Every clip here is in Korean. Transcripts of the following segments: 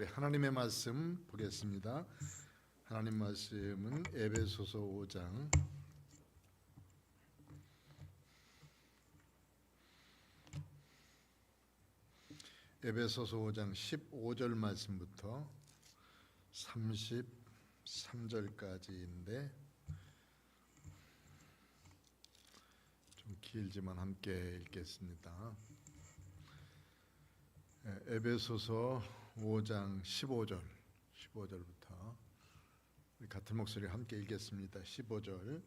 하나님의 말씀 보겠습니다. 하나님 말씀은 에베소서 5장 에베소서 5장 15절 말씀부터 33절까지인데 좀 길지만 함께 읽겠습니다. 에베소서 5장 15절부터 같은 목소리 함께 읽겠습니다. 15절.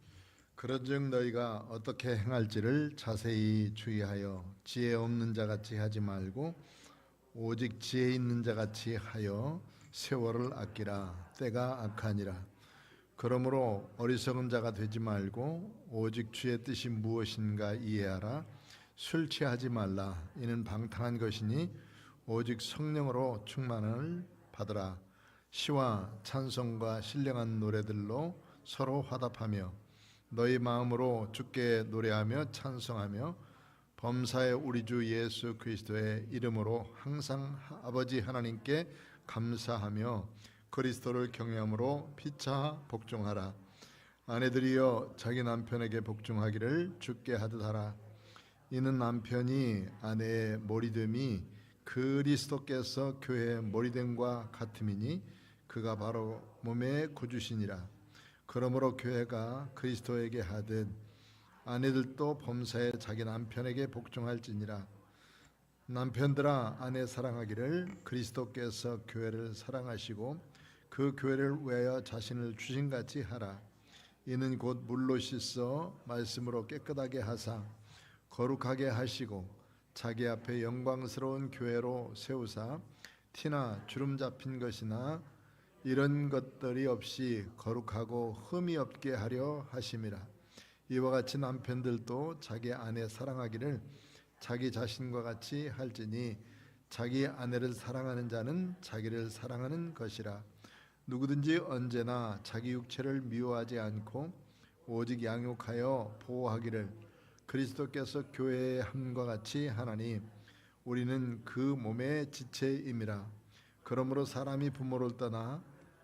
그런즉 너희가 어떻게 행할지를 자세히 주의하여 지혜 없는 자같이 하지 말고 오직 지혜 있는 자같이 하여 세월을 아끼라. 때가 악하니라. 그러므로 어리석은 자가 되지 말고 오직 주의 뜻이 무엇인가 이해하라. 술 취하지 말라. 이는 방탕한 것이니 오직 성령으로 충만을 받으라. 시와 찬송과 신령한 노래들로 서로 화답하며 너희 마음으로 주께 노래하며 찬송하며 범사의 우리 주 예수 그리스도의 이름으로 항상 아버지 하나님께 감사하며 그리스도를 경외함으로 피차 복종하라. 아내들이여 자기 남편에게 복종하기를 주께 하듯 하라. 이는 남편이 아내의 머리됨이 그리스도께서 교회의 머리됨과 같음이니 그가 바로 몸의 구주시니라. 그러므로 교회가 그리스도에게 하듯 아내들도 범사에 자기 남편에게 복종할지니라. 남편들아 아내 사랑하기를 그리스도께서 교회를 사랑하시고 그 교회를 위하여 자신을 주신같이 하라. 이는 곧 물로 씻어 말씀으로 깨끗하게 하사 거룩하게 하시고 자기 앞에 영광스러운 교회로 세우사 티나 주름 잡힌 것이나 이런 것들이 없이 거룩하고 흠이 없게 하려 하심이라. 이와 같이 남편들도 자기 아내 사랑하기를 자기 자신과 같이 할지니 자기 아내를 사랑하는 자는 자기를 사랑하는 것이라. 누구든지 언제나 자기 육체를 미워하지 않고 오직 양육하여 보호하기를 그리스도께서 교회의 함과 같이 하나니 우리는 그 몸의 지체임이라. 그러므로 사람이 부모를 떠나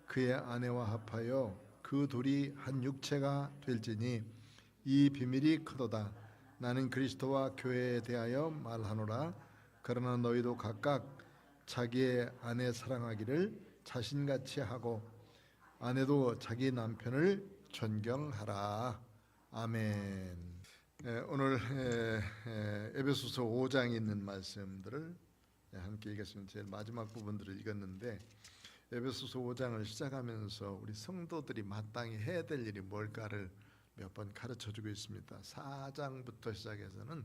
그의 아내와 합하여 그 둘이 한 육체가 될지니 이 비밀이 크도다. 나는 그리스도와 교회에 대하여 말하노라. 그러나 너희도 각각 자기의 아내 사랑하기를 자신같이 하고 아내도 자기 남편을 존경하라. 아멘. 오늘 에베소서 5장에 있는 말씀들을 함께 읽었습니다. 제일 마지막 부분들을 읽었는데 에베소서 5장을 시작하면서 우리 성도들이 마땅히 해야 될 일이 뭘까를 몇 번 가르쳐주고 있습니다. 4장부터 시작해서는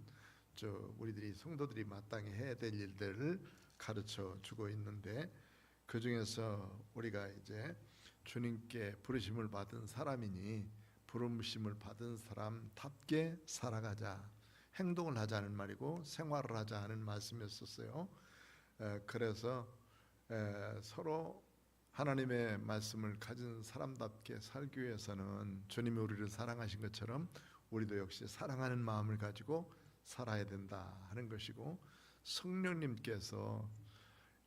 우리들이 성도들이 마땅히 해야 될 일들을 가르쳐주고 있는데 그 중에서 우리가 이제 주님께 부르심을 받은 사람이니 부르심을 받은 사람답게 살아가자. 행동을 하자는 말이고 생활을 하자는 말씀이었었어요. 그래서 서로 하나님의 말씀을 가진 사람답게 살기 위해서는 주님이 우리를 사랑하신 것처럼 우리도 역시 사랑하는 마음을 가지고 살아야 된다 하는 것이고, 성령님께서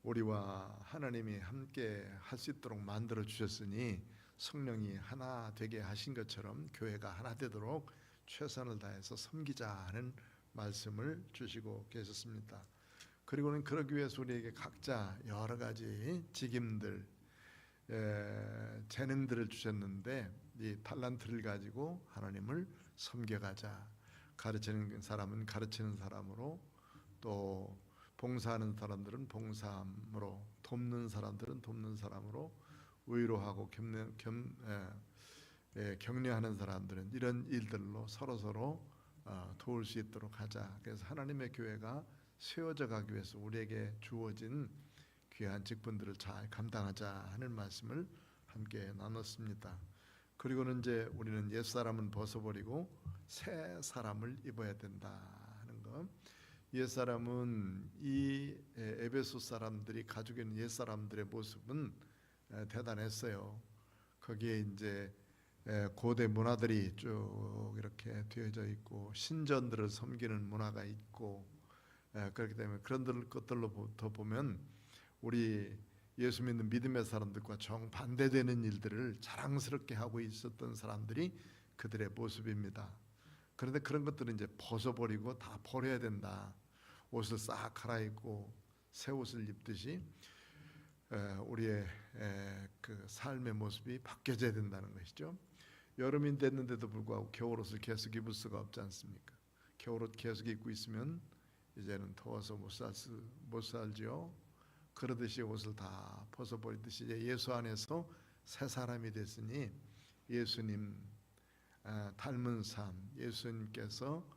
우리와 하나님이 함께 할 수 있도록 만들어 주셨으니 성령이 하나 되게 하신 것처럼 교회가 하나 되도록 최선을 다해서 섬기자 하는 말씀을 주시고 계셨습니다. 그리고는 그러기 위해서 우리에게 각자 여러 가지 직임들, 재능들을 주셨는데 이 탈란트를 가지고 하나님을 섬겨가자. 가르치는 사람은 가르치는 사람으로, 또 봉사하는 사람들은 봉사함으로, 돕는 사람들은 돕는 사람으로, 위로하고 격려하는 사람들은 이런 일들로 서로 도울 수 있도록 하자. 그래서 하나님의 교회가 세워져 가기 위해서 우리에게 주어진 귀한 직분들을 잘 감당하자 하는 말씀을 함께 나눴습니다. 그리고는 이제 우리는 옛사람은 벗어버리고 새 사람을 입어야 된다 하는 것. 옛사람은 이 에베소 사람들이 가지고 있는 옛사람들의 모습은 대단했어요. 거기에 이제 고대 문화들이 쭉 이렇게 되어져 있고 신전들을 섬기는 문화가 있고, 그렇기 때문에 그런 것들로부터 보면 우리 예수 믿는 믿음의 사람들과 정반대되는 일들을 자랑스럽게 하고 있었던 사람들이 그들의 모습입니다. 그런데 그런 것들은 이제 벗어버리고 다 버려야 된다. 옷을 싹 갈아입고 새 옷을 입듯이 우리의 그 삶의 모습이 바뀌어져야 된다는 것이죠. 여름이 됐는데도 불구하고 겨울옷을 계속 입을 수가 없지 않습니까? 겨울옷 계속 입고 있으면 이제는 더워서 못 살지요. 그러듯이 옷을 다 벗어버리듯이 이제 예수 안에서 새 사람이 됐으니 예수님 닮은 삶, 예수님께서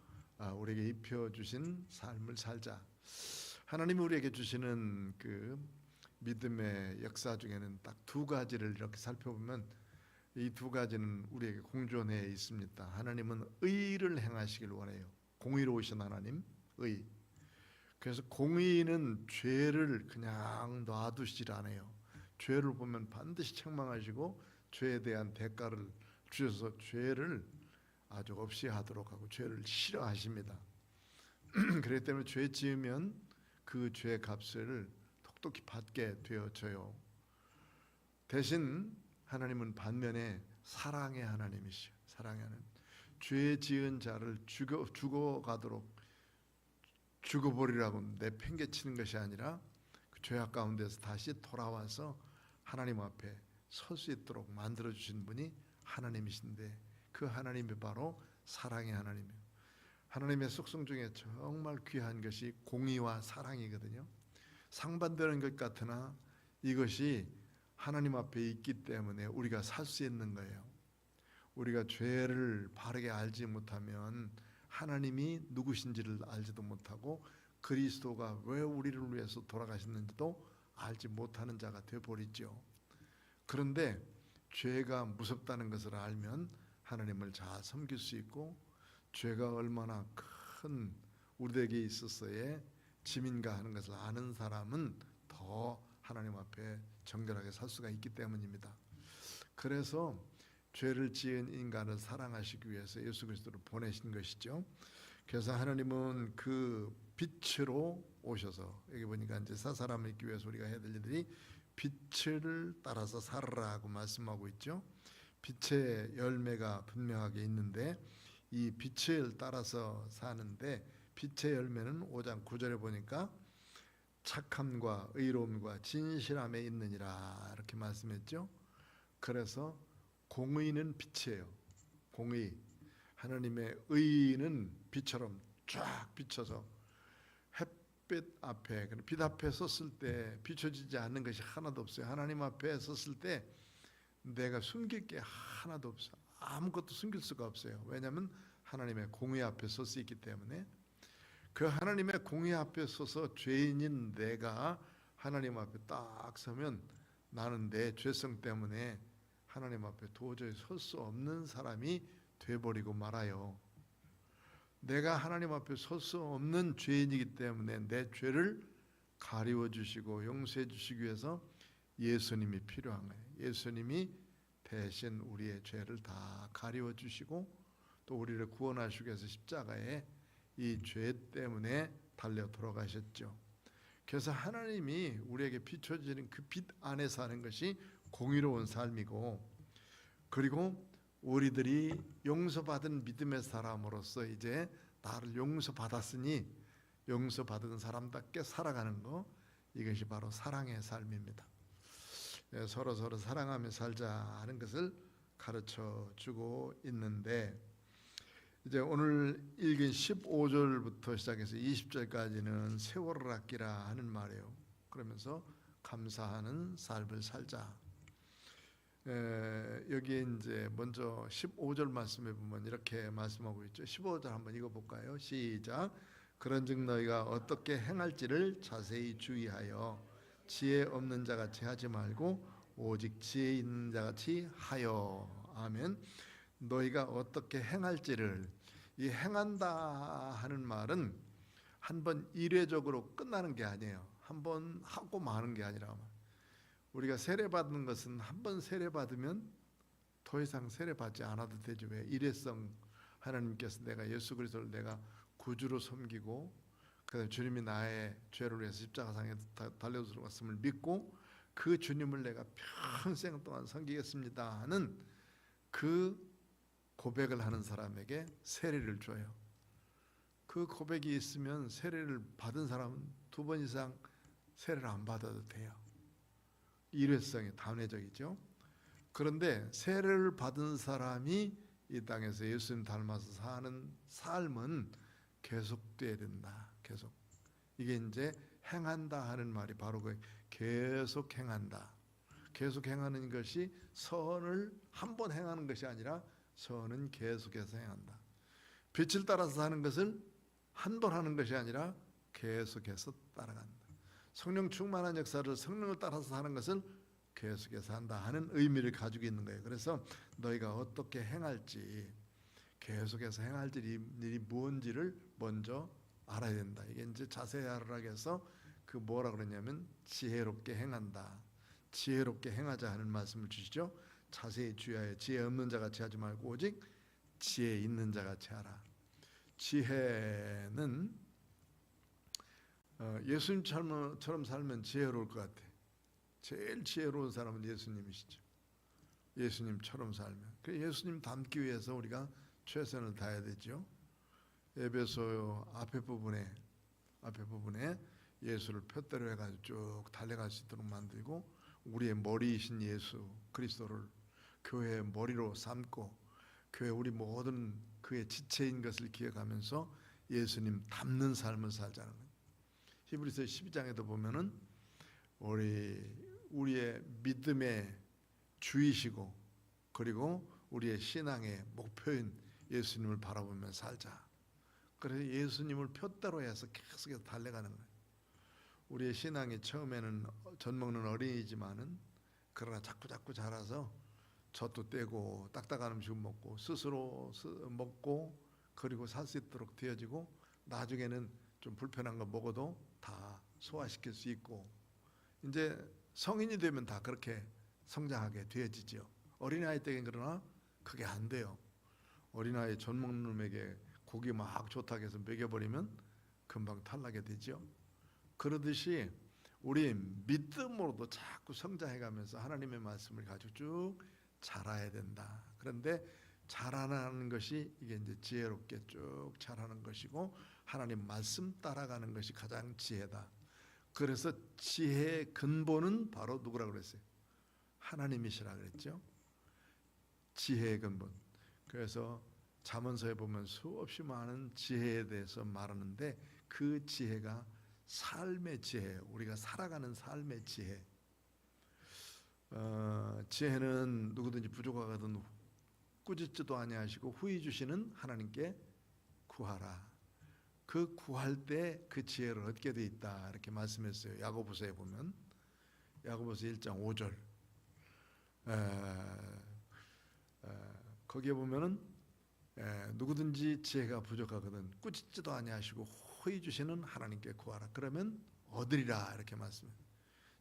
우리에게 입혀주신 삶을 살자. 하나님이 우리에게 주시는 그 믿음의 역사 중에는 딱 두 가지를 이렇게 살펴보면 이 두 가지는 우리에게 공존해 있습니다. 하나님은 의를 행하시길 원해요. 공의로우신 하나님, 의. 그래서 공의는 죄를 그냥 놔두시질 않아요. 죄를 보면 반드시 책망하시고 죄에 대한 대가를 주셔서 죄를 아주 없이 하도록 하고 죄를 싫어하십니다. 그렇기 때문에 죄 지으면 그 죄의 값을 똑똑히 받게 되어져요. 대신 하나님은 반면에 사랑의 하나님이시죠. 사랑의 하나님. 죄 지은 자를 죽어가도록 죽어버리라고 내팽개치는 것이 아니라 그 죄악 가운데서 다시 돌아와서 하나님 앞에 설 수 있도록 만들어 주신 분이 하나님이신데 그 하나님이 바로 사랑의 하나님이에요. 하나님의 속성 중에 정말 귀한 것이 공의와 사랑이거든요. 상반되는 것 같으나 이것이 하나님 앞에 있기 때문에 우리가 살 수 있는 거예요. 우리가 죄를 바르게 알지 못하면 하나님이 누구신지를 알지도 못하고 그리스도가 왜 우리를 위해서 돌아가셨는지도 알지 못하는 자가 되어버리죠. 그런데 죄가 무섭다는 것을 알면 하나님을 잘 섬길 수 있고 죄가 얼마나 큰 우리에게 있어서의 짐인가 하는 것을 아는 사람은 더 하나님 앞에 정결하게 살 수가 있기 때문입니다. 그래서 죄를 지은 인간을 사랑하시기 위해서 예수 그리스도를 보내신 것이죠. 그래서 하나님은 그 빛으로 오셔서 여기 보니까 이제 새 사람을 있기 위해서 우리가 해야 될 일들이 빛을 따라서 살아라고 말씀하고 있죠. 빛의 열매가 분명하게 있는데 이 빛을 따라서 사는데 빛의 열매는 5장 9절에 보니까 착함과 의로움과 진실함에 있느니라 이렇게 말씀했죠. 그래서 공의는 빛이에요. 공의. 하나님의 의는 빛처럼 쫙 비춰서 햇빛 앞에 빛 앞에 섰을 때 비춰지지 않는 것이 하나도 없어요. 하나님 앞에 섰을 때 내가 숨길 게 하나도 없어요. 아무것도 숨길 수가 없어요. 왜냐하면 하나님의 공의 앞에 설 수 있기 때문에. 그 하나님의 공의 앞에 서서 죄인인 내가 하나님 앞에 딱 서면 나는 내 죄성 때문에 하나님 앞에 도저히 설 수 없는 사람이 돼버리고 말아요. 내가 하나님 앞에 설 수 없는 죄인이기 때문에 내 죄를 가리워 주시고 용서해 주시기 위해서 예수님이 필요한 거예요. 예수님이 대신 우리의 죄를 다 가리워 주시고 또 우리를 구원하시기 위해서 십자가에 이 죄 때문에 달려 돌아가셨죠. 그래서 하나님이 우리에게 비춰지는 그 빛 안에 사는 것이 공의로운 삶이고, 그리고 우리들이 용서받은 믿음의 사람으로서 이제 나를 용서받았으니 용서받은 사람답게 살아가는 거, 이것이 바로 사랑의 삶입니다. 서로 사랑하며 살자 하는 것을 가르쳐 주고 있는데, 이제 오늘 읽은 15절부터 시작해서 20절까지는 세월을 아끼라 하는 말이에요. 그러면서 감사하는 삶을 살자. 여기에 이제 먼저 15절 말씀에 보면 이렇게 말씀하고 있죠. 15절 한번 읽어볼까요? 시작. 그런즉 너희가 어떻게 행할지를 자세히 주의하여 지혜 없는 자같이 하지 말고 오직 지혜 있는 자같이 하여. 아멘. 너희가 어떻게 행할지를, 이 행한다 하는 말은 한번 일회적으로 끝나는 게 아니에요. 한번 하고 마는 게 아니라, 우리가 세례받는 것은 한번 세례받으면 더 이상 세례받지 않아도 되죠. 왜? 일회성. 하나님께서 내가 예수 그리스도를 내가 구주로 섬기고 그다음에 주님이 나의 죄를 위해서 십자가상에 달려 들어갔음을 믿고 그 주님을 내가 평생 동안 섬기겠습니다 하는 그 고백을 하는 사람에게 세례를 줘요. 그 고백이 있으면 세례를 받은 사람은 2번 이상 세례를 안 받아도 돼요. 일회성이 단회적이죠. 그런데 세례를 받은 사람이 이 땅에서 예수님 닮아서 사는 삶은 계속돼야 된다. 계속. 이게 이제 행한다 하는 말이 바로 그 계속 행한다. 계속 행하는 것이 선을 한 번 행하는 것이 아니라 선은 계속해서 행한다. 빛을 따라서 사는 것을 한 번 하는 것이 아니라 계속해서 따라간다. 성령 충만한 역사를 성령을 따라서 사는 것을 계속해서 한다 하는 의미를 가지고 있는 거예요. 그래서 너희가 어떻게 행할지, 계속해서 행할 일이 무엇인지를 먼저 알아야 된다. 이게 이제 자세히 알으라고 해서 그 뭐라 그러냐면 지혜롭게 행한다. 지혜롭게 행하자 하는 말씀을 주시죠. 자세히 주의하여 지혜 없는 자 같이 하지 말고 오직 지혜 있는 자 같이 하라. 지혜는 예수님처럼 살면 지혜로울 것 같아. 제일 지혜로운 사람은 예수님이시죠. 예수님처럼 살면. 그 예수님 닮기 위해서 우리가 최선을 다해야 되죠. 에베소 앞에 부분에 예수를 표대로 해가지고 쭉 달려갈 수 있도록 만들고, 우리의 머리이신 예수 그리스도를 교회의 머리로 삼고 교회 우리 모든 그의 지체인 것을 기억하면서 예수님 닮는 삶을 살자는 거예요. 히브리서 12장에도 보면은 우리의 믿음의 주이시고 그리고 우리의 신앙의 목표인 예수님을 바라보며 살자. 그래서 예수님을 표대로 해서 계속해서 달려가는 거예요. 우리의 신앙이 처음에는 젖 먹는 어린이지만은 그러나 자꾸 자라서 젖도 떼고 딱딱한 음식 먹고 스스로 먹고 그리고 살 수 있도록 되어지고, 나중에는 좀 불편한 거 먹어도 다 소화시킬 수 있고, 이제 성인이 되면 다 그렇게 성장하게 되어지죠. 어린아이 때는 그러나 그게 안 돼요. 어린아이 젖 먹는 놈에게 고기 막 좋다고 해서 먹여버리면 금방 탈나게 되죠. 그러듯이 우리 믿음으로도 자꾸 성장해가면서 하나님의 말씀을 가지고 쭉 자라야 된다. 그런데 자라나는 것이 이게 이제 지혜롭게 쭉 자라는 것이고, 하나님 말씀 따라가는 것이 가장 지혜다. 그래서 지혜의 근본은 바로 누구라고 그랬어요? 하나님이시라 그랬죠. 지혜의 근본. 그래서 잠언서에 보면 수없이 많은 지혜에 대해서 말하는데 그 지혜가 삶의 지혜, 우리가 살아가는 삶의 지혜. 지혜는 누구든지 부족하거든 꾸짖지도 아니하시고 후히 주시는 하나님께 구하라. 그 구할 때 그 지혜를 얻게 돼 있다 이렇게 말씀했어요. 야고보서에 보면 야고보서 1장 5절 거기에 보면은 누구든지 지혜가 부족하거든 꾸짖지도 아니하시고 후히 주시는 하나님께 구하라. 그러면 얻으리라 이렇게 말씀해요.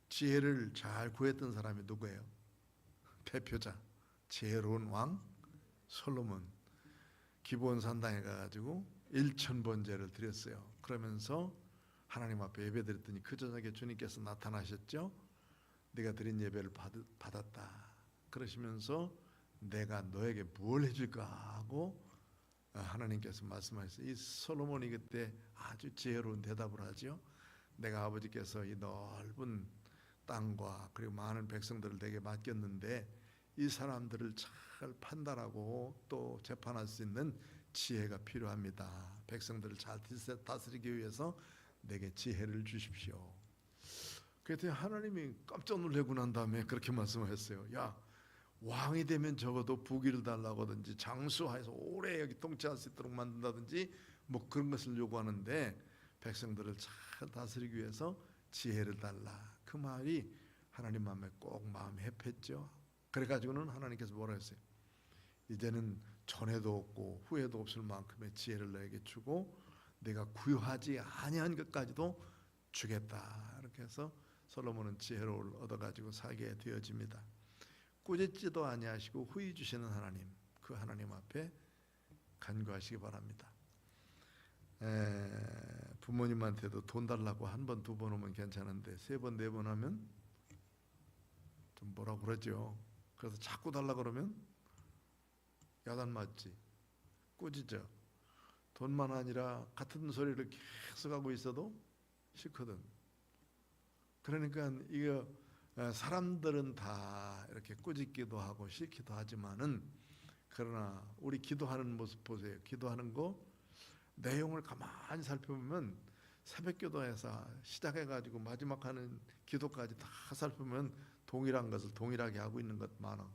지혜를 잘 구했던 사람이 누구예요? 대표자 지혜로운 왕 솔로몬. 기브온 산당에 가가지고 1000번제를 드렸어요. 그러면서 하나님 앞에 예배드렸더니 그 저녁에 주님께서 나타나셨죠. 네가 드린 예배를 받았다 그러시면서 내가 너에게 뭘 해줄까 하고 하나님께서 말씀하셨어요. 이 솔로몬이 그때 아주 지혜로운 대답을 하죠. 내가 아버지께서 이 넓은 땅과 그리고 많은 백성들을 내게 맡겼는데 이 사람들을 잘 판단하고 또 재판할 수 있는 지혜가 필요합니다. 백성들을 잘 다스리기 위해서 내게 지혜를 주십시오. 그랬더니 하나님이 깜짝 놀라고 난 다음에 그렇게 말씀하셨어요. 야, 왕이 되면 적어도 부귀를 달라고 하든지 장수하여서 오래 여기 통치할 수 있도록 만든다든지 뭐 그런 것을 요구하는데 백성들을 잘 다스리기 위해서 지혜를 달라. 그 말이 하나님 마음에 꼭 마음에 해했죠. 그래가지고는 하나님께서 뭐라 했어요? 이제는 전에도 없고 후에도 없을 만큼의 지혜를 너에게 주고 내가 구하지 아니한 것까지도 주겠다. 이렇게 해서 솔로몬은 지혜를 얻어가지고 살게 되어집니다. 꾸짖지도 아니하시고 후히 주시는 하나님, 그 하나님 앞에 간구하시기 바랍니다. 부모님한테도 돈 달라고 한 번, 두 번 오면 괜찮은데 3번, 4번 하면 좀 뭐라 그러죠. 그래서 자꾸 달라 그러면 야단 맞지, 꾸짖어. 돈만 아니라 같은 소리를 계속 하고 있어도 싫거든. 그러니까 이거 사람들은 다 이렇게 꾸짖기도 하고 싫기도 하지만은, 그러나 우리 기도하는 모습 보세요. 기도하는 거 내용을 가만히 살펴보면 새벽기도에서 시작해가지고 마지막 하는 기도까지 다 살펴보면 동일한 것을 동일하게 하고 있는 것 많아.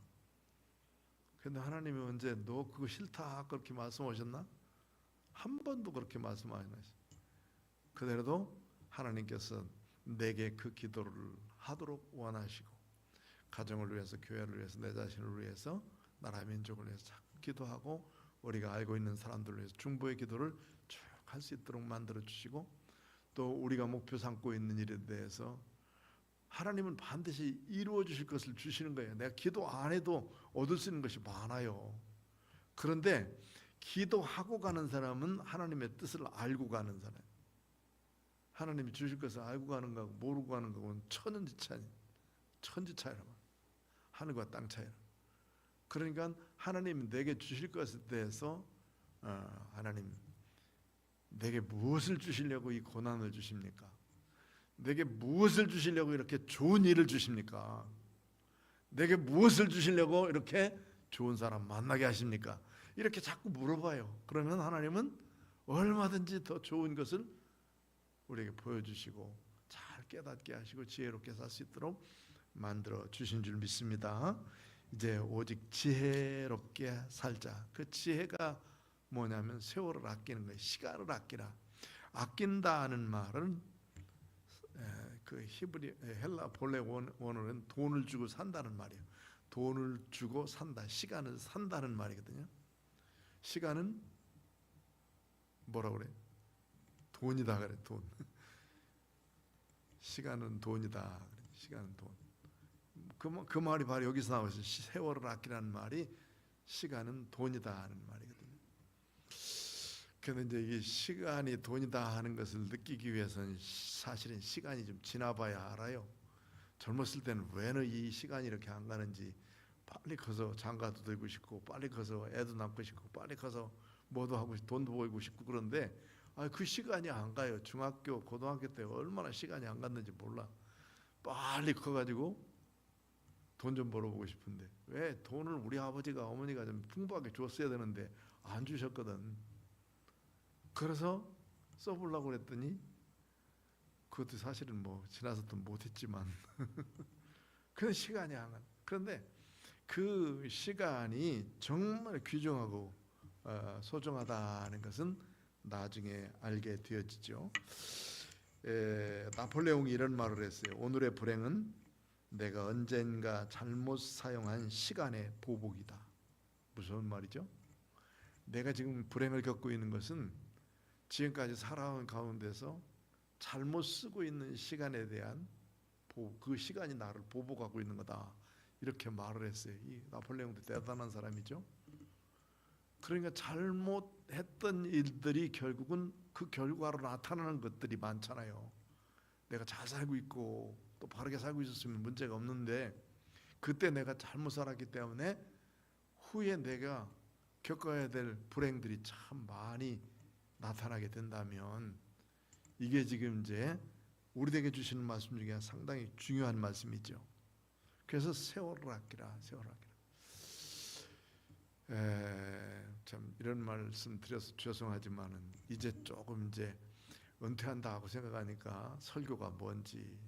그런데 하나님이 언제 너 그거 싫다 그렇게 말씀하셨나? 한 번도 그렇게 말씀 안 하셨어요. 그대로도 하나님께서 내게 그 기도를 하도록 원하시고, 가정을 위해서, 교회를 위해서, 내 자신을 위해서, 나라 민족을 위해서 자꾸 기도하고, 우리가 알고 있는 사람들을 위해서 중보의 기도를 쭉 할 수 있도록 만들어 주시고, 또 우리가 목표 삼고 있는 일에 대해서 하나님은 반드시 이루어 주실 것을 주시는 거예요. 내가 기도 안 해도 얻을 수 있는 것이 많아요. 그런데 기도하고 가는 사람은 하나님의 뜻을 알고 가는 사람, 하나님이 주실 것을 알고 가는 거하고 모르고 가는 거하고는 천지 차이라. 하늘과 땅 차이라. 그러니까 하나님이 내게 주실 것에 대해서 하나님 내게 무엇을 주시려고 이 고난을 주십니까? 내게 무엇을 주시려고 이렇게 좋은 일을 주십니까? 내게 무엇을 주시려고 이렇게 좋은 사람 만나게 하십니까? 이렇게 자꾸 물어봐요. 그러면 하나님은 얼마든지 더 좋은 것을 우리에게 보여주시고 잘 깨닫게 하시고 지혜롭게 살 수 있도록 만들어 주신 줄 믿습니다. 이제 오직 지혜롭게 살자. 그 지혜가 뭐냐면 세월을 아끼는 거예요. 시간을 아끼라. 아낀다는 말은 그 히브리 헬라 본래 원어는 돈을 주고 산다는 말이에요. 돈을 주고 산다. 시간을 산다는 말이거든요. 시간은 뭐라 그래? 돈이다 그래. 돈. 시간은 돈이다. 시간은 돈. 그 말이 바로 여기서 나와서 세월을 아끼라는 말이 시간은 돈이다 하는 말이거든요. 그런데 이제 이게 시간이 돈이다 하는 것을 느끼기 위해서는 사실은 시간이 좀 지나봐야 알아요. 젊었을 때는 왜 이 시간이 이렇게 안 가는지, 빨리 커서 장가도 들고 싶고, 빨리 커서 애도 낳고 싶고, 빨리 커서 뭐도 하고 싶고, 돈도 벌고 싶고. 그런데 그 시간이 안 가요. 중학교, 고등학교 때 얼마나 시간이 안 갔는지 몰라. 빨리 커가지고 돈 좀 벌어보고 싶은데, 왜 돈을 우리 아버지가 어머니가 좀 풍부하게 줬어야 되는데 안 주셨거든. 그래서 써보려고 그랬더니 그것도 사실은 뭐 지나서 또 못했지만 그런 시간이 안 가. 그런데 그 시간이 정말 귀중하고 소중하다는 것은 나중에 알게 되어지죠. 나폴레옹이 이런 말을 했어요. 오늘의 불행은 내가 언젠가 잘못 사용한 시간의 보복이다. 무슨 말이죠? 내가 지금 불행을 겪고 있는 것은 지금까지 살아온 가운데서 잘못 쓰고 있는 시간에 대한 그 시간이 나를 보복하고 있는 거다. 이렇게 말을 했어요. 이 나폴레옹도 대단한 사람이죠. 그러니까 잘못했던 일들이 결국은 그 결과로 나타나는 것들이 많잖아요. 내가 잘 살고 있고 또 바르게 살고 있었으면 문제가 없는데, 그때 내가 잘못 살았기 때문에 후에 내가 겪어야 될 불행들이 참 많이 나타나게 된다면, 이게 지금 이제 우리에게 주시는 말씀 중에 상당히 중요한 말씀이죠. 그래서 세월을 아끼라, 세월을 아끼라. 참 이런 말씀 드려서 죄송하지만은 이제 조금 이제 은퇴한다고 생각하니까 설교가 뭔지,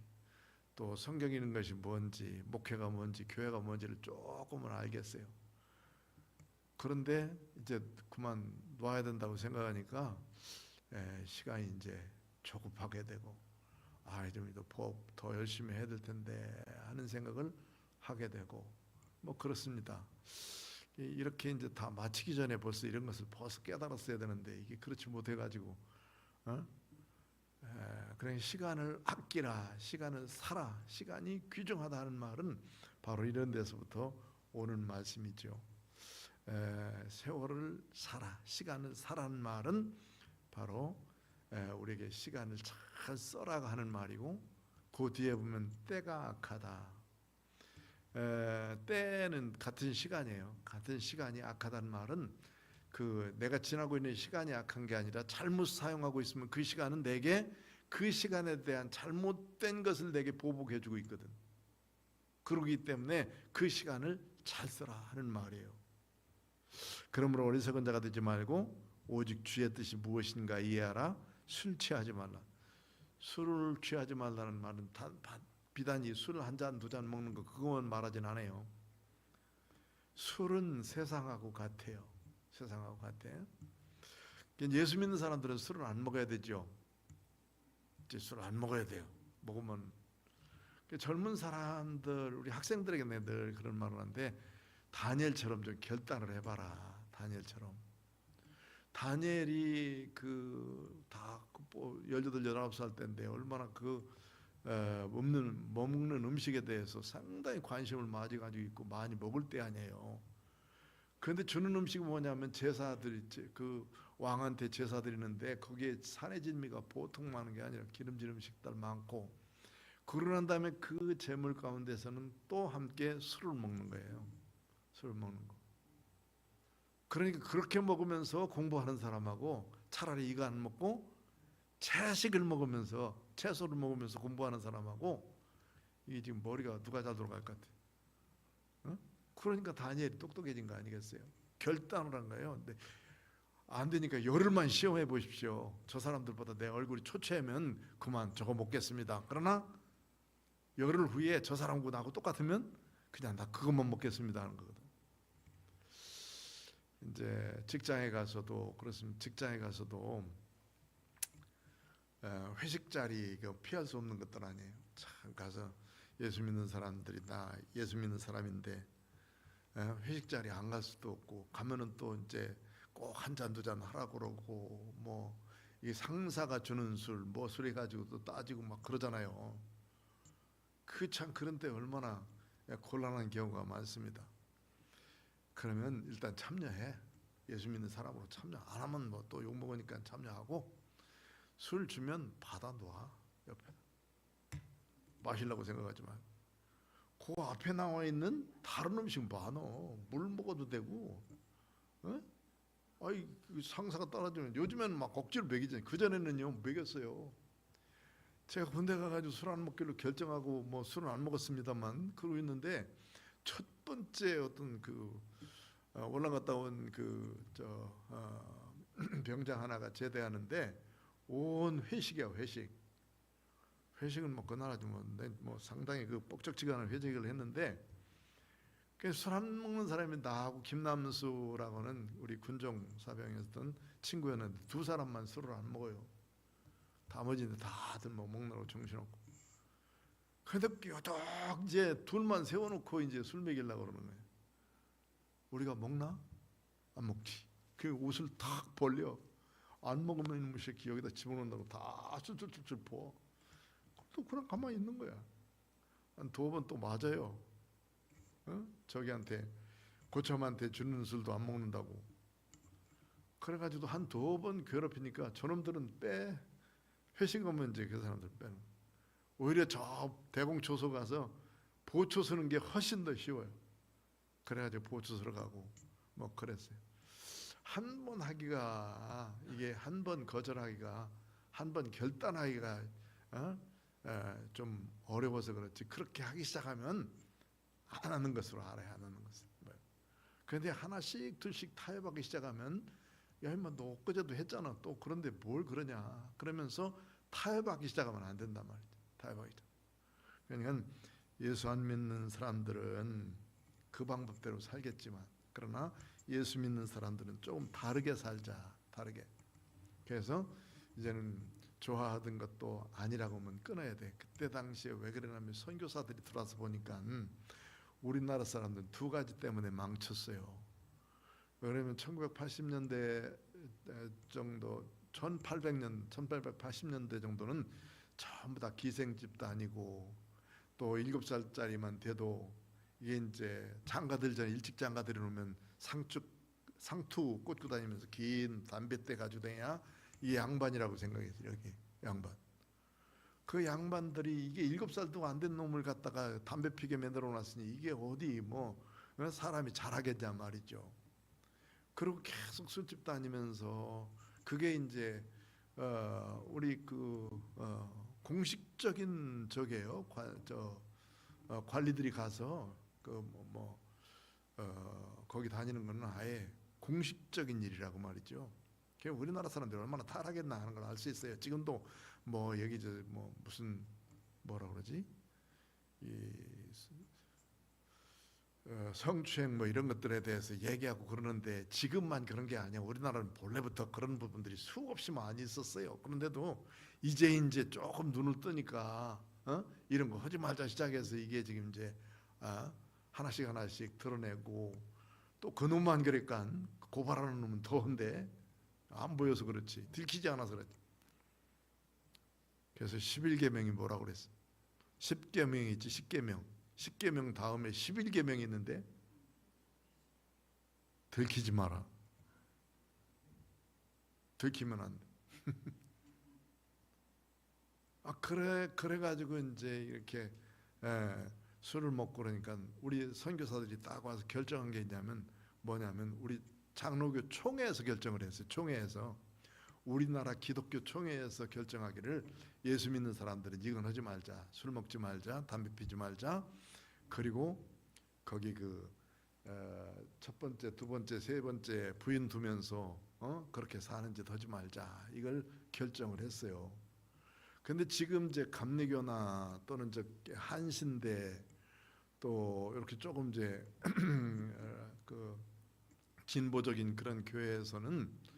또 성경 읽는 것이 뭔지, 목회가 뭔지, 교회가 뭔지를 조금은 알겠어요. 그런데 이제 그만 놔야 된다고 생각하니까 시간이 이제 조급하게 되고, 좀 더 열심히 해야 될 텐데 하는 생각을 하게 되고, 뭐 그렇습니다. 이렇게 이제 다 마치기 전에 벌써 이런 것을 벌써 깨달았어야 되는데 이게 그렇지 못해가지고, 그냥 시간을 아끼라, 시간을 살아, 시간이 귀중하다는 말은 바로 이런 데서부터 오는 말씀이죠. 세월을 살아, 시간을 살아는 말은 바로 우리에게 시간을 잘 써라 하는 말이고, 그 뒤에 보면 때가 악하다. 때는 같은 시간이에요. 같은 시간이 악하다는 말은 그 내가 지나고 있는 시간이 악한 게 아니라 잘못 사용하고 있으면 그 시간은 내게 그 시간에 대한 잘못된 것을 내게 보복해 주고 있거든. 그러기 때문에 그 시간을 잘 써라 하는 말이에요. 그러므로 어리석은 자가 되지 말고 오직 주의 뜻이 무엇인가 이해하라. 술 취하지 말라. 술을 취하지 말라는 말은 비단이 술 한 잔 두 잔 먹는 거 그것만 말하진 않아요. 술은 세상하고 같아요. 세상하고 같아요. 예수 믿는 사람들은 술을 안 먹어야 되죠. 이제 술을 안 먹어야 돼요. 먹으면 젊은 사람들 우리 학생들에게 늘 그런 말을 하는데 다니엘처럼 좀 결단을 해봐라. 다니엘처럼. 다니엘이 다 18, 19살 때인데 얼마나 먹는 음식에 대해서 상당히 관심을 가지고 있고 많이 먹을 때 아니에요. 그런데 주는 음식이 뭐냐면 제사들이 그 왕한테 제사 드리는데 거기에 산의 진미가 보통 많은 게 아니라 기름진 음식들 많고 그러고 난 다음에 그 제물 가운데서는 또 함께 술을 먹는 거예요. 술을 먹는 거. 그러니까 그렇게 먹으면서 공부하는 사람하고 차라리 이거 안 먹고 채식을 먹으면서 채소를 먹으면서 공부하는 사람하고 이게 지금 머리가 누가 잘 돌아갈 것 같아? 어? 그러니까 다니엘이 똑똑해진 거 아니겠어요? 결단을 한 거예요. 근데 안 되니까 열흘만 시험해 보십시오. 저 사람들보다 내 얼굴이 초췌하면 그만 저거 먹겠습니다. 그러나 열흘 후에 저 사람하고 나하고 똑같으면 그냥 나 그것만 먹겠습니다 하는 거거든. 이제 직장에 가서도 그렇습니다. 직장에 가서도 회식 자리 피할 수 없는 것들 아니에요. 참 가서 예수 믿는 사람들이 나 예수 믿는 사람인데 회식 자리 안 갈 수도 없고 가면은 또 이제 꼭 한 잔 두 잔 하라고 그러고 뭐 이 상사가 주는 술 뭐 술해 가지고 또 따지고 막 그러잖아요. 참 그런데 얼마나 곤란한 경우가 많습니다. 그러면 일단 참여해. 예수 믿는 사람으로 참여 안 하면 뭐 또 욕 먹으니까 참여하고 술 주면 받아 놔 옆에 마시려고 생각하지 마. 그 앞에 나와 있는 다른 음식 많어. 물 먹어도 되고. 어? 아이 상사가 따라주면 요즘에는 막 억지로 먹이잖아요. 그 전에는요 먹였어요. 제가 군대 가가지고 술 안 먹기로 결정하고 뭐 술은 안 먹었습니다만 그러고 있는데 첫 번째 어떤 월남 갔다 온 병장 하나가 제대하는데 온 회식이야 회식. 회식은 뭐 그날 아주 뭐 상당히 뻑적지근한 회식을 했는데 술 안 먹는 사람이 나하고 김남수라고는 우리 군종 사병이었던 친구였는데 두 사람만 술을 안 먹어요. 나머지는 다들 뭐 먹느라고 정신없고. 그런데 뾰족 이제 둘만 세워놓고 이제 술 먹이려고 그러는 거예요. 우리가 먹나? 안 먹지. 그 옷을 탁 벌려. 안 먹으면 이놈의 새끼 여기다 집어넣는다고 다 줄줄줄줄 부어. 또 그냥 가만히 있는 거야. 한 두 번 또 맞아요. 저기한테 고참한테 주는 술도 안 먹는다고. 그래가지고 한 두 번 괴롭히니까 저놈들은 회식 오면 이제 그 사람들 빼는. 오히려 저 대공초소 가서 보초 서는 게 훨씬 더 쉬워요. 그래가지고 보초 서러 가고 뭐 그랬어요. 한 번 하기가 이게 한 번 거절하기가 한 번 결단하기가 좀 어려워서 그렇지. 그렇게 하기 시작하면 안 하는 것으로 알아야 하는 것을. 그런데 하나씩 둘씩 타협하기 시작하면 야 임마 너 엊그제도 했잖아. 또 그런데 뭘 그러냐. 그러면서 타협하기 시작하면 안 된단 말이죠. 타협하기 시작. 그러니까 예수 안 믿는 사람들은 그 방법대로 살겠지만 그러나 예수 믿는 사람들은 조금 다르게 살자. 다르게. 그래서 이제는 좋아하던 것도 아니라고 하면 끊어야 돼. 그때 당시에 왜 그러냐면 선교사들이 들어와서 보니까 우리나라 사람들은 두 가지 때문에 망쳤어요. 왜냐면 1980년대 정도 1880년대 정도는 전부 다 기생집 다니고 또 7살짜리만 돼도 이게 이제 장가들 전에 일찍 장가들이 오면 상투 꽂고 다니면서 긴 담뱃대 가지고 다녀야 이 양반이라고 생각했어요. 여기 양반. 그 양반들이 이게 7살도 안 된 놈을 갖다가 담배 피게 만들어 놨으니 이게 어디 뭐 사람이 잘하겠냐 말이죠. 그리고 계속 술집 다니면서 그게 이제 우리 공식적인 저게요. 관리들이 가서 거기 다니는 거는 아예 공식적인 일이라고 말이죠. 우리나라 사람들이 얼마나 타락했나 하는 걸 알 수 있어요. 지금도 뭐 여기 뭐 무슨 뭐라 그러지? 성추행 뭐 이런 것들에 대해서 얘기하고 그러는데 지금만 그런 게 아니야. 우리나라는 본래부터 그런 부분들이 수없이 많이 있었어요. 그런데도 이제 조금 눈을 뜨니까 이런 거 하지 말자 시작해서 이게 지금 이제 하나씩 드러내고 또 그놈만 그러니까 고발하는 놈은 더운데 안 보여서 그렇지, 들키지 않아서 그렇지. 그래서 11계명이 뭐라고 그랬어? 10계명이 있지. 10계명 다음에 11계명이 있는데 들키지 마라. 들키면 안 돼. 그래가지고 이제 이렇게 술을 먹고 그러니까 우리 선교사들이 딱 와서 결정한 게 있냐면 뭐냐면 우리 장로교 총회에서 결정을 했어요. 총회에서 우리나라 기독교 총회에서 결정하기를 예수 믿는 사람들은 이건 하지 말자, 술 먹지 말자, 담배 피지 말자. 그리고 거기 첫 번째, 두 번째, 세 번째 부인 두면서 그렇게 사는 짓 하지 말자. 이걸 결정을 했어요. 근데 지금 이제 감리교나 또는 한신대 또 이렇게 조금 이제 진보적인 그런 교회에서는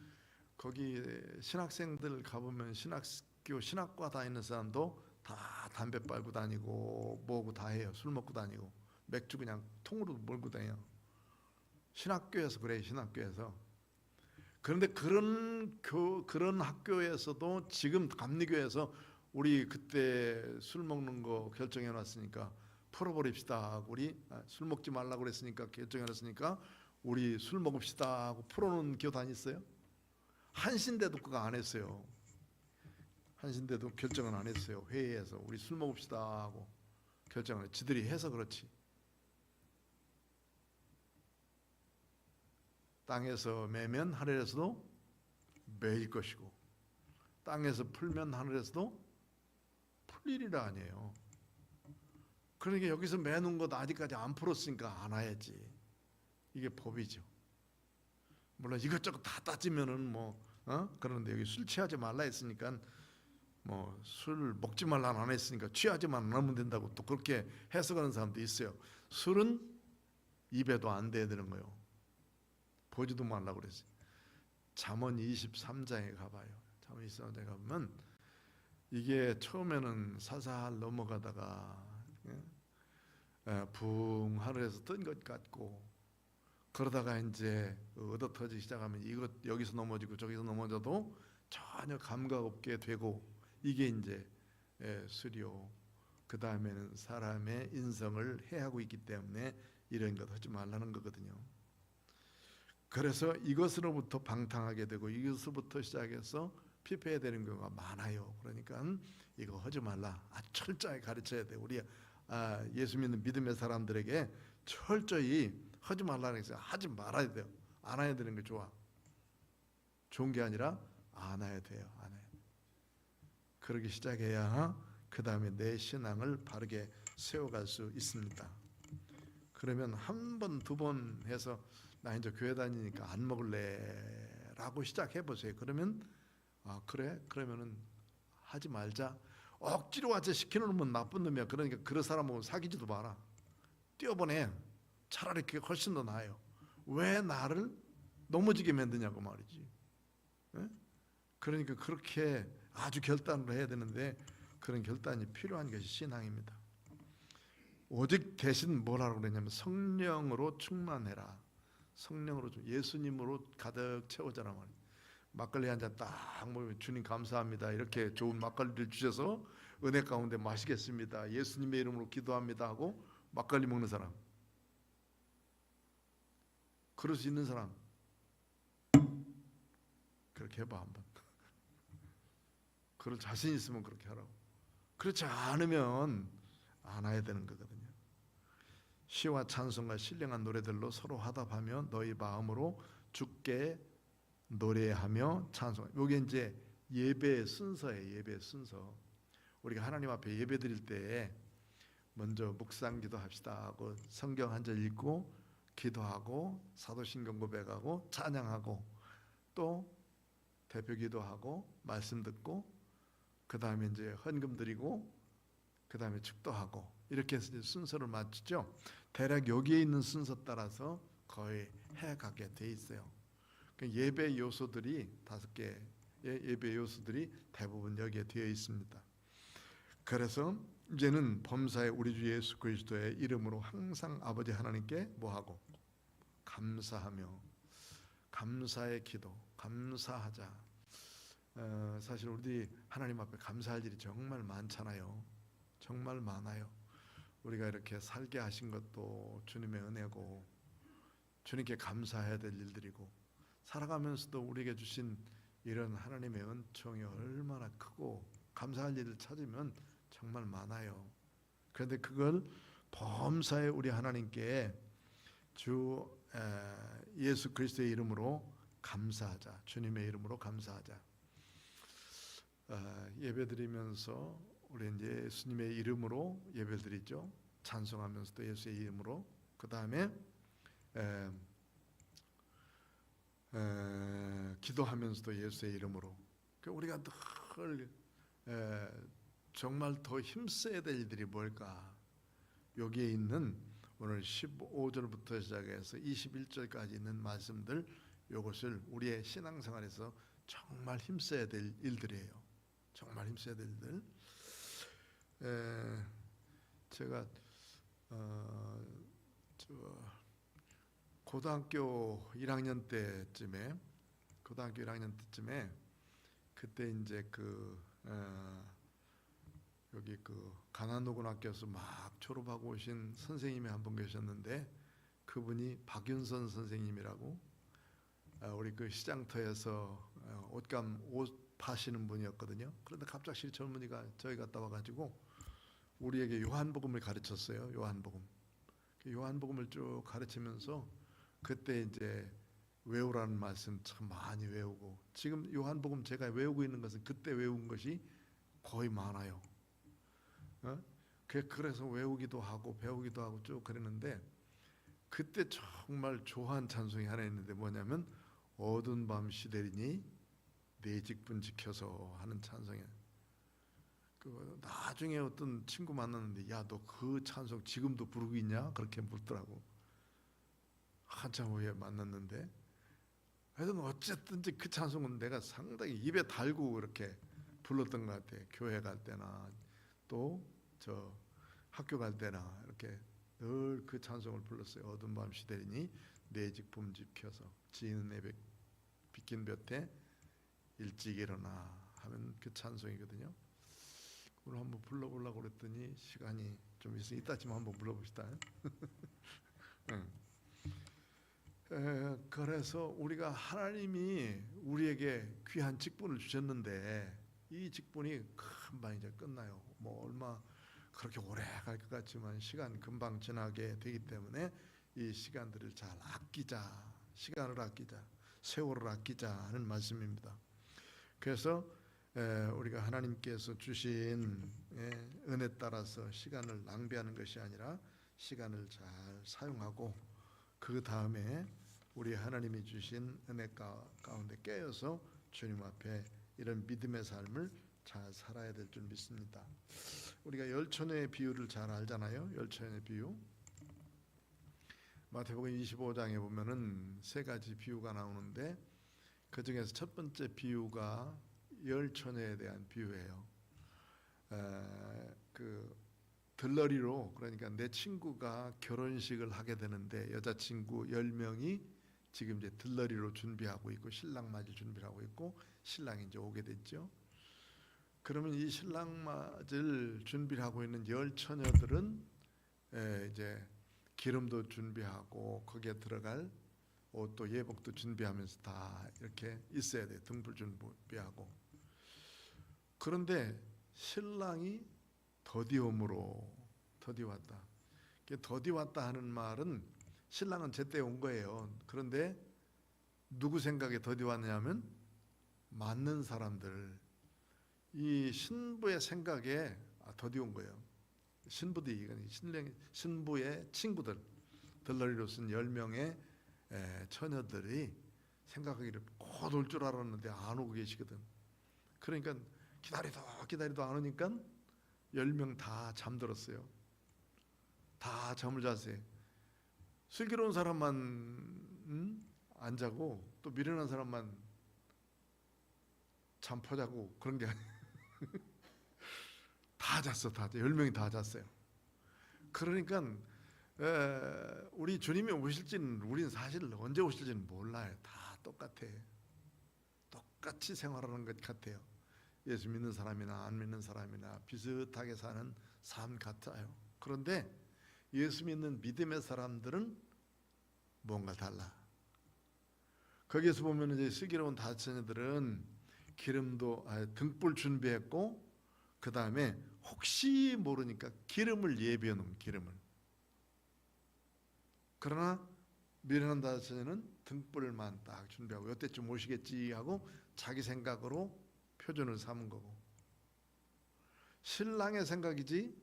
거기 신학생들 가보면 신학과 다니는 사람도 다 담배 빨고 다니고 뭐고 다 해요. 술 먹고 다니고 맥주 그냥 통으로 몰고 다녀요. 신학교에서 그래요. 신학교에서. 그런데 그런 학교에서도 지금 감리교에서 우리 그때 술 먹는 거 결정해 놨으니까 풀어버립시다 하고 우리 술 먹지 말라고 그랬으니까 결정해 놨으니까 우리 술 먹읍시다 하고 풀어놓은 교단이 있어요. 한신대도 그거 안 했어요. 한신대도 결정은 안 했어요. 회의에서 우리 술 먹읍시다 하고 결정을 지들이 해서 그렇지. 땅에서 매면 하늘에서도 매일 것이고 땅에서 풀면 하늘에서도 풀리리라 아니에요. 그러니까 여기서 매놓은 것 아직까지 안 풀었으니까 안 와야지. 이게 법이죠. 물론 이것저것 다 따지면은 그러는데 여기 술 취하지 말라 했으니까 술 먹지 말라 안 했으니까 취하지만 안 하면 된다고 또 그렇게 해석하는 사람도 있어요. 술은 입에도 안 대야 되는 거예요. 보지도 말라고 그랬어요. 잠언 23장에 가봐요. 잠언 23장에 가보면 이게 처음에는 살살 넘어가다가 붕 하늘에서 뜬 것 같고 그러다가 이제 얻어 터지기 시작하면 이것 여기서 넘어지고 저기서 넘어져도 전혀 감각 없게 되고 이게 이제 술이요. 그 다음에는 사람의 인성을 해하고 있기 때문에 이런 것 하지 말라는 거거든요. 그래서 이것으로부터 방탕하게 되고 이것으로부터 시작해서 피폐해야 되는 경우가 많아요. 그러니까 이거 하지 말라. 철저히 가르쳐야 돼. 우리 예수 믿는 믿음의 사람들에게 철저히 하지 말라는 게 하지 말아야 돼요. 안 해야 되는 게 좋아. 좋은 게 아니라 안 해야 돼요. 안 해야 돼. 그러기 시작해야 그 다음에 내 신앙을 바르게 세워갈 수 있습니다. 그러면 한 번, 두 번 해서 나 이제 교회 다니니까 안 먹을래 라고 시작해 보세요. 그러면 그래? 그러면은 하지 말자. 억지로 와서 시키는 놈은 나쁜 놈이야. 그러니까 그런 사람하고 사귀지도 마라. 뛰어보내. 차라리 그게 훨씬 더 나아요. 왜 나를 넘어지게 만드냐고 말이지. 에? 그러니까 그렇게 아주 결단을 해야 되는데 그런 결단이 필요한 것이 신앙입니다. 오직 대신 뭐라고 그러냐면 성령으로 충만해라. 성령으로 예수님으로 가득 채워져라 말이에요. 막걸리 한 잔 딱 먹으면 주님 감사합니다. 이렇게 좋은 막걸리를 주셔서 은혜 가운데 마시겠습니다. 예수님의 이름으로 기도합니다 하고 막걸리 먹는 사람. 그럴 수 있는 사람. 그렇게 해봐 한번. 그럴 자신 있으면 그렇게 하라고. 그렇지 않으면 안 해야 되는 거거든요. 시와 찬송과 신령한 노래들로 서로 화답하며 너희 마음으로 주께 노래하며 찬송. 이게 이제 예배의 순서예요. 예배의 순서. 우리가 하나님 앞에 예배 드릴 때 먼저 묵상기도 합시다 하고 성경 한 절 읽고 기도하고 사도신경 고백하고 찬양하고 또 대표기도하고 말씀 듣고 그 다음에 이제 헌금 드리고 그 다음에 축도하고 이렇게 해서 순서를 맞추죠. 대략 여기에 있는 순서 따라서 거의 해가게 돼 있어요. 예배 요소들이 5개 예배 요소들이 대부분 여기에 되어 있습니다. 그래서 이제는 범사에 우리 주 예수 그리스도의 이름으로 항상 아버지 하나님께 뭐하고 감사하며 감사의 기도 감사하자. 사실 우리 하나님 앞에 감사할 일이 정말 많잖아요. 정말 많아요. 우리가 이렇게 살게 하신 것도 주님의 은혜고 주님께 감사해야 될 일들이고 살아가면서도 우리에게 주신 이런 하나님의 은총이 얼마나 크고 감사할 일을 찾으면 정말 많아요. 그런데 그걸 범사에 우리 하나님께 주 예수 그리스도의 이름으로 감사하자. 주님의 이름으로 감사하자. 예배드리면서 우리 이제 예수님의 이름으로 예배드리죠. 찬송하면서도 예수의 이름으로. 그 다음에 기도하면서도 예수의 이름으로. 우리가 늘 정말 더 힘써야 될 일들이 뭘까? 여기에 있는 오늘 15절부터 시작해서 21절까지 있는 말씀들, 이것을 우리의 신앙생활에서 정말 힘써야 될 일들이에요. 정말 힘써야 될 일들. 제가 고등학교 1학년 때쯤에 그때 이제 여기 강한노고등학교에서 막 졸업하고 오신 선생님이 한 분 계셨는데 그분이 박윤선 선생님이라고 우리 시장터에서 옷 파시는 분이었거든요. 그런데 갑자기 젊은이가 저희 갔다 와가지고 우리에게 요한복음을 가르쳤어요. 요한복음을 쭉 가르치면서 그때 이제 외우라는 말씀 참 많이 외우고 지금 요한복음 제가 외우고 있는 것은 그때 외운 것이 거의 많아요. 그래서 외우기도 하고 배우기도 하고 쭉 그랬는데 그때 정말 좋아하는 찬송이 하나 있는데 뭐냐면 어두운 밤 시대리니 내 직분 지켜서 하는 찬송이에요. 나중에 어떤 친구 만났는데 야, 너 그 찬송 지금도 부르고 있냐? 그렇게 묻더라고. 한참 후에 만났는데 하여튼 어쨌든지 그 찬송은 내가 상당히 입에 달고 이렇게 불렀던 것 같아. 교회 갈 때나 또 저 학교 갈 때나 이렇게 늘 그 찬송을 불렀어요. 어두운 밤 시대리니 내 직분 지켜서 지는 내 빗긴 볕에 일찍 일어나 하면 그 찬송이거든요. 오늘 한번 불러보려고 그랬더니 시간이 좀 있으니 이따쯤 한번 불러봅시다. 그래서 우리가 하나님이 우리에게 귀한 직분을 주셨는데 이 직분이 금방 이제 끝나요. 뭐 얼마 그렇게 오래 갈 것 같지만 시간 금방 지나게 되기 때문에 이 시간들을 잘 아끼자. 시간을 아끼자. 세월을 아끼자 하는 말씀입니다. 그래서 우리가 하나님께서 주신 은혜 따라서 시간을 낭비하는 것이 아니라 시간을 잘 사용하고 그 다음에 우리 하나님이 주신 은혜 가운데 깨어서 주님 앞에 이런 믿음의 삶을 잘 살아야 될 줄 믿습니다. 우리가 열처녀의 비유를 잘 알잖아요. 열처녀의 비유. 마태복음 25장에 보면은 3가지 비유가 나오는데 그 중에서 첫 번째 비유가 열처녀에 대한 비유예요. 들러리로, 그러니까 내 친구가 결혼식을 하게 되는데 여자친구 10명이 지금 이제 들러리로 준비하고 있고 신랑 맞을 준비를 하고 있고 신랑이 이제 오게 됐죠. 그러면 이 신랑 맞을 준비를 하고 있는 열처녀들은 이제 기름도 준비하고 거기에 들어갈 옷도 예복도 준비하면서 다 이렇게 있어야 돼. 등불 준비하고. 그런데 신랑이 더디움으로 더디왔다. 더디왔다 하는 말은 신랑은 제때 온 거예요. 그런데 누구 생각에 더디왔냐면 맞는 사람들, 이 신부의 생각에 더디온 거예요. 신부들이, 신부의 친구들, 들러리로 쓴 10명의 처녀들이 생각하기를 곧 올 줄 알았는데 안 오고 계시거든. 그러니까 기다리도 안 오니까 10명 다 잠들었어요. 다 잠을 잤어요. 슬기로운 사람만 안 자고 또 미련한 사람만 잠 포자고 그런 게 아니에요. 다 잤어. 10명이 다 잤어요. 그러니까 우리 주님이 오실지는, 우리는 사실 언제 오실지는 몰라요. 다 똑같아. 똑같이 생활하는 것 같아요. 예수 믿는 사람이나 안 믿는 사람이나 비슷하게 사는 삶 같아요. 그런데 예수 믿는 믿음의 사람들은 뭔가 달라. 거기에서 보면 이제 슬기로운 다처녀들은 기름도 등불 준비했고, 그 다음에 혹시 모르니까 기름을 예비해 놓은 기름을. 그러나 미련한 다처녀는 등불만 딱 준비하고 이때쯤 오시겠지 하고 자기 생각으로 표준을 삼은 거고, 신랑의 생각이지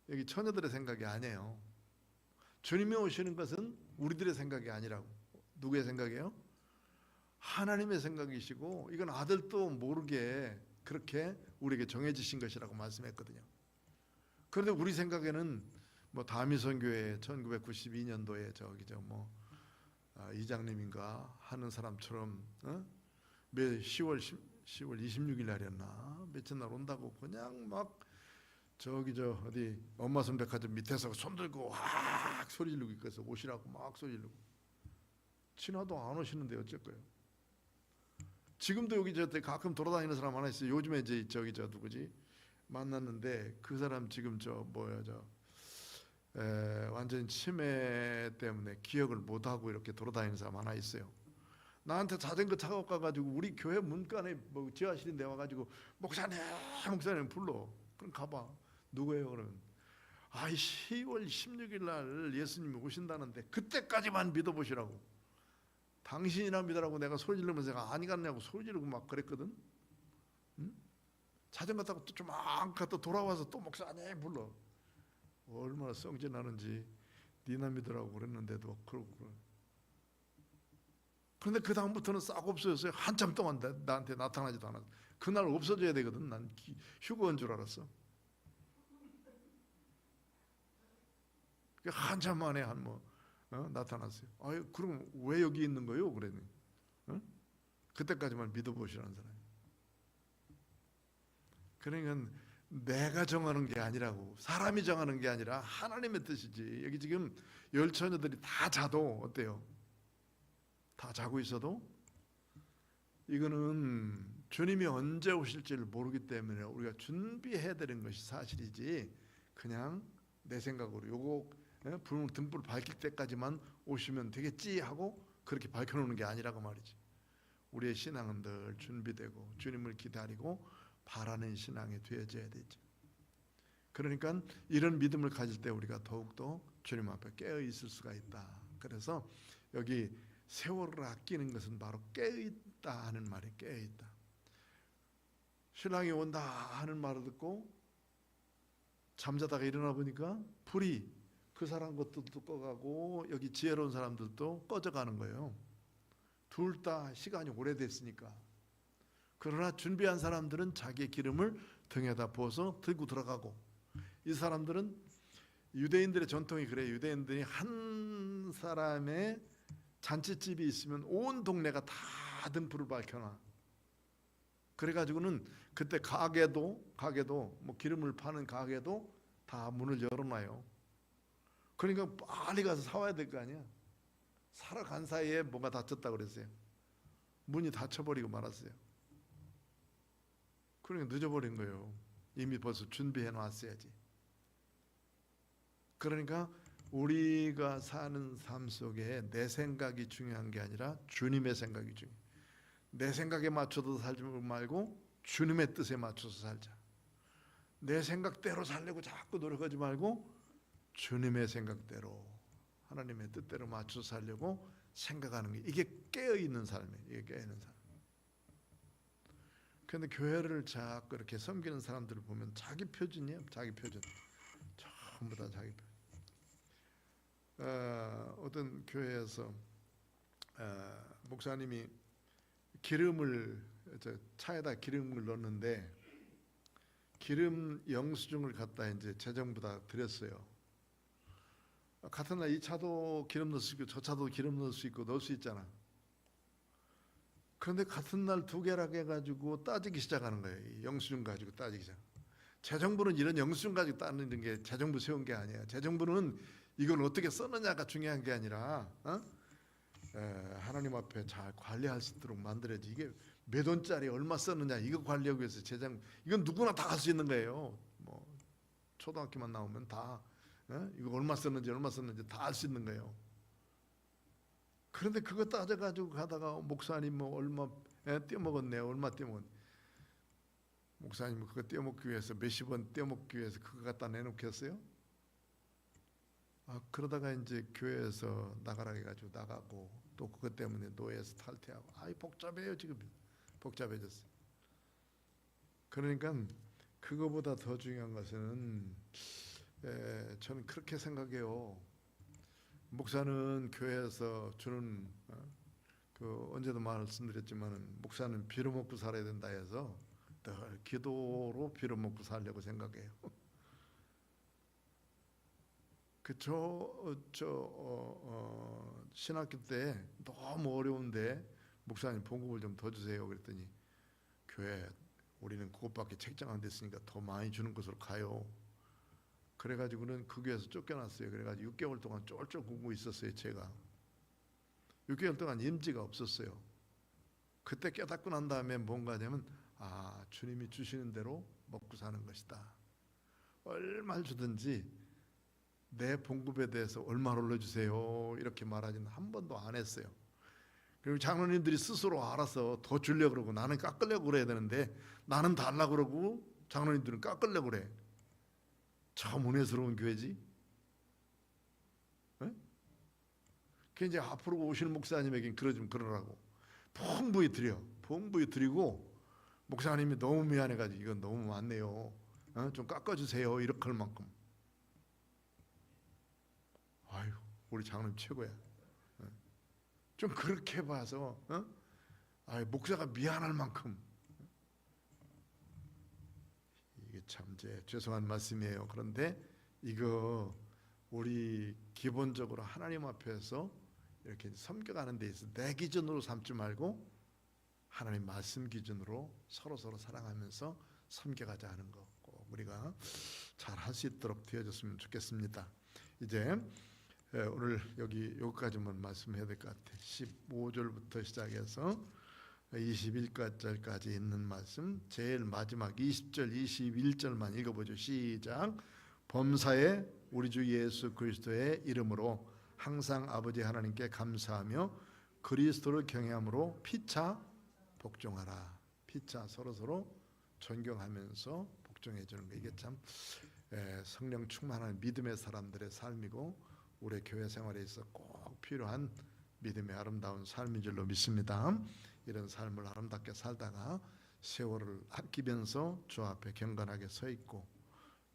여기 처녀들의 생각이 아니에요. 주님이 오시는 것은 우리들의 생각이 아니라고. 누구의 생각이에요? 하나님의 생각이시고, 이건 아들도 모르게 그렇게 우리에게 정해지신 것이라고 말씀했거든요. 그런데 우리 생각에는 뭐 다미선교회 1992년도에 이장님인가 하는 사람처럼 매 10월 26일 날이었나 며칠 날 온다고 그냥 막 어디 엄마선 백화점 밑에서 손 들고 막 소리 지르고 있어서 오시라고 막 소리 지르고, 지나도 안 오시는데 어쩔 거예요. 지금도 여기 가끔 돌아다니는 사람 하나 있어요. 요즘에 이제 누구지 만났는데 그 사람 지금 완전 치매 때문에 기억을 못 하고 이렇게 돌아다니는 사람 하나 있어요. 나한테 자전거 타고 가가지고 우리 교회 문간에 지하실인데 와가지고 목사님 불러. 그럼 가봐. 누구예요? 그러면 10월 16일 날 예수님이 오신다는데 그때까지만 믿어보시라고. 당신이나 믿으라고 내가 소리 지르면서 내가 아니 갔냐고 소리 지르고 막 그랬거든. 응? 자전거 타고 또 좀 안 갔다 돌아와서 또 목사님 불러. 얼마나 성질나는지 니나 믿으라고 그랬는데도 그러고 그래. 그런데 그 다음부터는 싹 없어졌어요. 한참 동안 나한테 나타나지도 않았어. 그날 없어져야 되거든. 난 휴거인 줄 알았어. 한참 만에 나타났어요. 그럼 왜 여기 있는 거요? 그랬더니 그때까지만 믿어보시라는 사람이. 그러니까 내가 정하는 게 아니라고, 사람이 정하는 게 아니라 하나님의 뜻이지. 여기 지금 10처녀들이 다 자도 어때요? 다 자고 있어도 이거는 주님이 언제 오실지를 모르기 때문에 우리가 준비해야 되는 것이 사실이지, 그냥 내 생각으로 요거 등불 밝힐 때까지만 오시면 되겠지 하고 그렇게 밝혀놓는 게 아니라고 말이지. 우리의 신앙은 늘 준비되고 주님을 기다리고 바라는 신앙이 되어져야 되죠. 그러니까 이런 믿음을 가질 때 우리가 더욱더 주님 앞에 깨어 있을 수가 있다. 그래서 여기 세월을 아끼는 것은 바로 깨어있다 하는 말이 깨어있다. 신랑이 온다 하는 말을 듣고 잠자다가 일어나 보니까 불이 그 사람 것들도 꺼가고 여기 지혜로운 사람들도 꺼져가는 거예요. 둘 다 시간이 오래됐으니까. 그러나 준비한 사람들은 자기의 기름을 등에다 부어서 들고 들어가고, 이 사람들은 유대인들의 전통이 그래요. 유대인들이 한 사람의 잔치집이 있으면 온 동네가 다 등불을 밝혀놔. 그래가지고는 그때 가게도 뭐 기름을 파는 가게도 다 문을 열어놔요. 그러니까 빨리 가서 사와야 될 거 아니야. 사러 간 사이에 뭐가 닫혔다 그랬어요. 문이 닫혀버리고 말았어요. 그러니까 늦어버린 거예요. 이미 벌써 준비해 놨어야지. 그러니까 우리가 사는 삶 속에 내 생각이 중요한 게 아니라 주님의 생각이 중요해. 내 생각에 맞춰서 살지 말고 주님의 뜻에 맞춰서 살자. 내 생각대로 살려고 자꾸 노력하지 말고 주님의 생각대로 하나님의 뜻대로 맞춰 살려고 생각하는 게 이게 깨어있는 삶이에요. 이게 깨어있는 삶. 그런데 교회를 자꾸 이렇게 섬기는 사람들을 보면 자기 표준이에요. 자기 표준. 전부 다 자기 표준. 어떤 교회에서 목사님이 기름을 차에다 기름을 넣었는데 기름 영수증을 갖다 이제 재정부다 드렸어요. 같은 날 이 차도 기름 넣을 수 있고 저 차도 기름 넣을 수 있고 넣을 수 있잖아. 그런데 같은 날 두 개라고 해가지고 따지기 시작하는 거예요. 이 영수증 가지고 따지기 시작. 재정부는 이런 영수증 가지고 따지는 게 재정부 세운 게 아니에요. 재정부는 이걸 어떻게 썼느냐가 중요한 게 아니라 하나님 앞에 잘 관리할 수 있도록 만들어야지. 이게 몇 원짜리 얼마 썼느냐 이거 관리하기 위해서 재정 이건 누구나 다 할 수 있는 거예요. 뭐 초등학교만 나오면 다 이거 얼마 썼는지 다 알 수 있는 거예요. 그런데 그거 따져가지고 가다가 목사님 뭐 얼마 떼먹었네 얼마 떼먹었네. 목사님 그거 떼먹기 위해서 몇십 원 떼먹기 위해서 그거 갖다 내놓겠어요? 그러다가 이제 교회에서 나가라 해가지고 나가고 또 그것 때문에 노예에서 탈퇴하고 복잡해요. 지금 복잡해졌어요. 그러니까 그거보다 더 중요한 것은 저는 그렇게 생각해요. 목사는 교회에서 주는 언제도 말씀드렸지만 목사는 빌어먹고 살아야 된다 해서 늘 기도로 빌어먹고 살려고 생각해요. 신학교 때 너무 어려운데 목사님 봉급을 좀 더 주세요. 그랬더니 교회 우리는 그것밖에 책장 안 됐으니까 더 많이 주는 곳으로 가요. 그래가지고는 그 교회에서 쫓겨났어요. 그래가지고 6개월 동안 쫄쫄 굶고 있었어요. 제가 6개월 동안 임지가 없었어요. 그때 깨닫고 난 다음에 뭔가 하냐면 주님이 주시는 대로 먹고 사는 것이다. 얼마를 주든지 내 봉급에 대해서 얼마를 올려주세요 이렇게 말하지는 한 번도 안 했어요. 그리고 장로님들이 스스로 알아서 더 주려고 그러고 나는 깎으려고 그래야 되는데 나는 달라고 그러고 장로님들은 깎으려고 그래. 참 은혜스러운 교회지. 그 이제 앞으로 오시는 목사님에겐 그러라고 풍부히 드리고 목사님이 너무 미안해가지고 이건 너무 많네요. 좀 깎아주세요 이렇게 할 만큼. 아유 우리 장로님 최고야. 좀 그렇게 봐서 목사가 미안할 만큼 이게 참 죄송한 말씀이에요. 그런데 이거 우리 기본적으로 하나님 앞에서 이렇게 섬겨가는 데 있어서 내 기준으로 삼지 말고 하나님 말씀 기준으로 서로 사랑하면서 섬겨가자 하는 거 꼭 우리가 잘 할 수 있도록 되어졌으면 좋겠습니다. 이제 오늘 여기까지만 말씀해야 될 것 같아요. 15절부터 시작해서 21절까지 있는 말씀 제일 마지막 20절 21절만 읽어보죠. 시작. 범사에 우리 주 예수 그리스도의 이름으로 항상 아버지 하나님께 감사하며 그리스도를 경외함으로 피차 복종하라. 피차 서로 존경하면서 복종해 주는 거 이게 참 성령 충만한 믿음의 사람들의 삶이고 우리 교회 생활에 있어 꼭 필요한 믿음의 아름다운 삶인 줄로 믿습니다. 이런 삶을 아름답게 살다가 세월을 아끼면서 주 앞에 경건하게 서 있고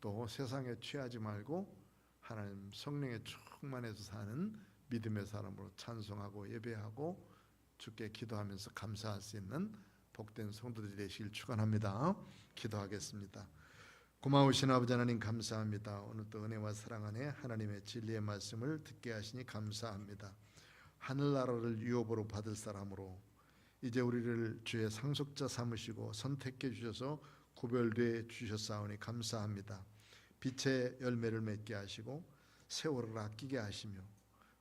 또 세상에 취하지 말고 하나님 성령에 충만해서 사는 믿음의 사람으로 찬송하고 예배하고 주께 기도하면서 감사할 수 있는 복된 성도들이 되시길 축원합니다. 기도하겠습니다. 고마우신 아버지 하나님 감사합니다. 오늘 또 은혜와 사랑 안에 하나님의 진리의 말씀을 듣게 하시니 감사합니다. 하늘나라를 유업으로 받을 사람으로 이제 우리를 주의 상속자 삼으시고 선택해 주셔서 구별되어 주셨사오니 감사합니다. 빛의 열매를 맺게 하시고 세월을 아끼게 하시며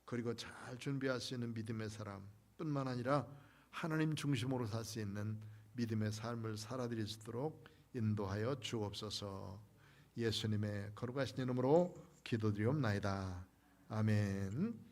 그리고 잘 준비할 수 있는 믿음의 사람 뿐만 아니라 하나님 중심으로 살 수 있는 믿음의 삶을 살아드릴 수 있도록 인도하여 주옵소서. 예수님의 거룩하신 이름으로 기도드리옵나이다. 아멘.